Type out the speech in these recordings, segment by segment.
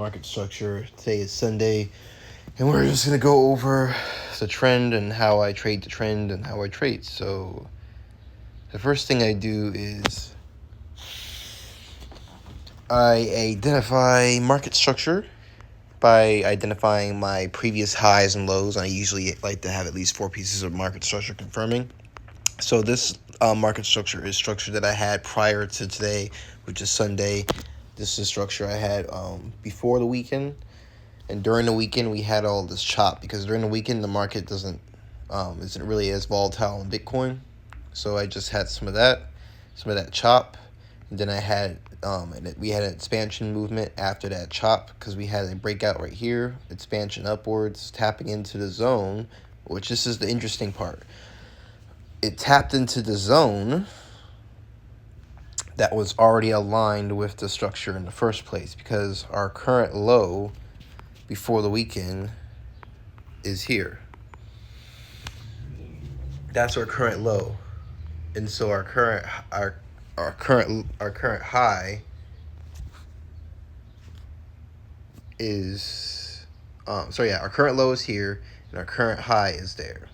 market structure. Today is Sunday, and we're just going to go over the trend and how I trade the trend and how I trade. So the first thing I do is I identify market structure by identifying my previous highs and lows. I usually like to have at least 4 pieces of market structure confirming. So this market structure is structure that I had prior to today, which is Sunday. This is structure I had before the weekend, and during the weekend we had all this chop because during the weekend the market isn't really as volatile in Bitcoin. So I just had some of that chop, and then I had we had an expansion movement after that chop because we had a breakout right here, expansion upwards, tapping into the zone, which this is the interesting part. It tapped into the zone that was already aligned with the structure in the first place because our current low before the weekend is here. That's our current low. And so our current high is our current low is here and our current high is there,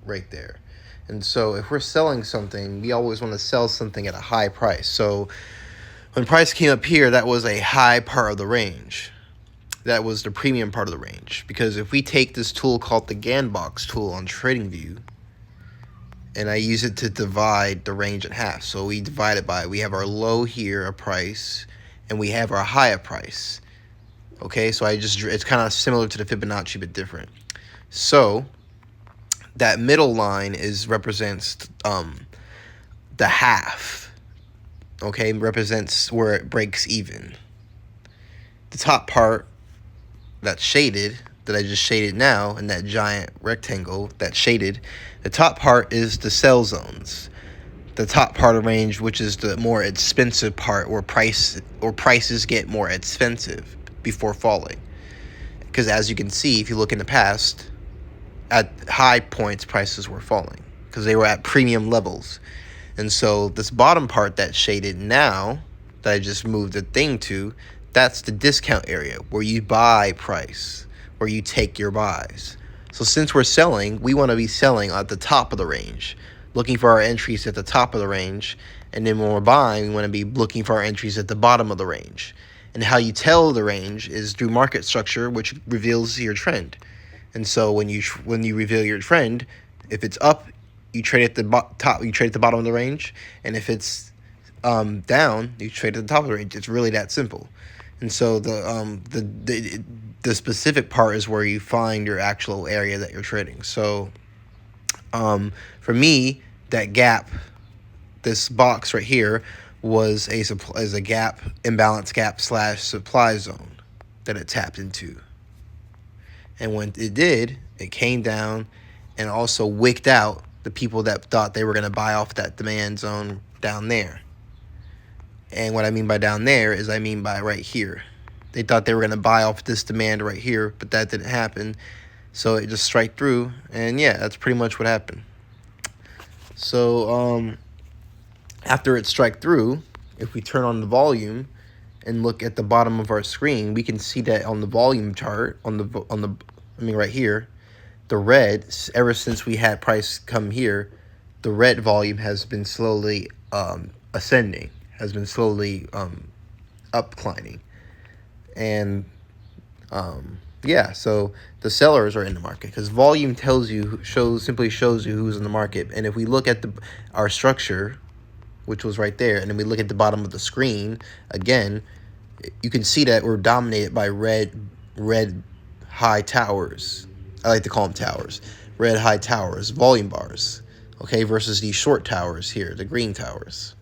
right there. And so if we're selling something, we always want to sell something at a high price. So when price came up here, that was a high part of the range. That was the premium part of the range. Because if we take this tool called the Ganbox tool on TradingView, and I use it to divide the range in half. So we divide it by, we have our low here, a price, and we have our high, a price. Okay, so it's kind of similar to the Fibonacci, but different. So that middle line represents the half. Okay, represents where it breaks even. The top part that's shaded, that I just shaded now, in that giant rectangle that's shaded, the top part is the sell zones. The top part of range, which is the more expensive part, where prices get more expensive before falling. Because as you can see, if you look in the past, at high points, prices were falling because they were at premium levels. And so this bottom part that's shaded now, that I just moved the thing to, that's the discount area where you buy price, where you take your buys. So since we're selling, we want to be selling at the top of the range, looking for our entries at the top of the range. And then when we're buying, we want to be looking for our entries at the bottom of the range. And how you tell the range is through market structure, which reveals your trend. And so when you reveal your trend, if it's up, you trade at the top. You trade at the bottom of the range, and if it's down, you trade at the top of the range. It's really that simple. And so the specific part is where you find your actual area that you're trading. So for me, that gap, this box right here, was a gap, imbalance gap / supply zone that it tapped into. And when it did, it came down and also wicked out the people that thought they were going to buy off that demand zone down there. And what I mean by down there is I mean by right here. They thought they were going to buy off this demand right here, but that didn't happen. So it just strike through. And yeah, that's pretty much what happened. So after it strike through, if we turn on the volume and look at the bottom of our screen, we can see that on the volume chart, right here, the red, ever since we had price come here, the red volume has been slowly ascending, has been slowly upclimbing. And so the sellers are in the market because volume simply shows you who's in the market. And if we look at our structure, which was right there, and then we look at the bottom of the screen again, you can see that we're dominated by red high towers. I like to call them towers. Red high towers, volume bars, okay, versus these short towers here, the green towers,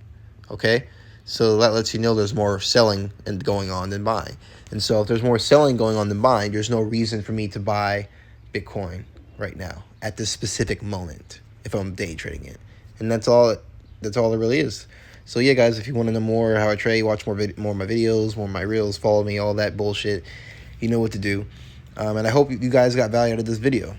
okay? So that lets you know there's more selling going on than buying. And so if there's more selling going on than buying, there's no reason for me to buy Bitcoin right now at this specific moment if I'm day trading it. And that's all there really is. So yeah, guys, if you want to know more how I trade, watch more of my videos, more of my reels, follow me, all that bullshit, you know what to do. And I hope you guys got value out of this video.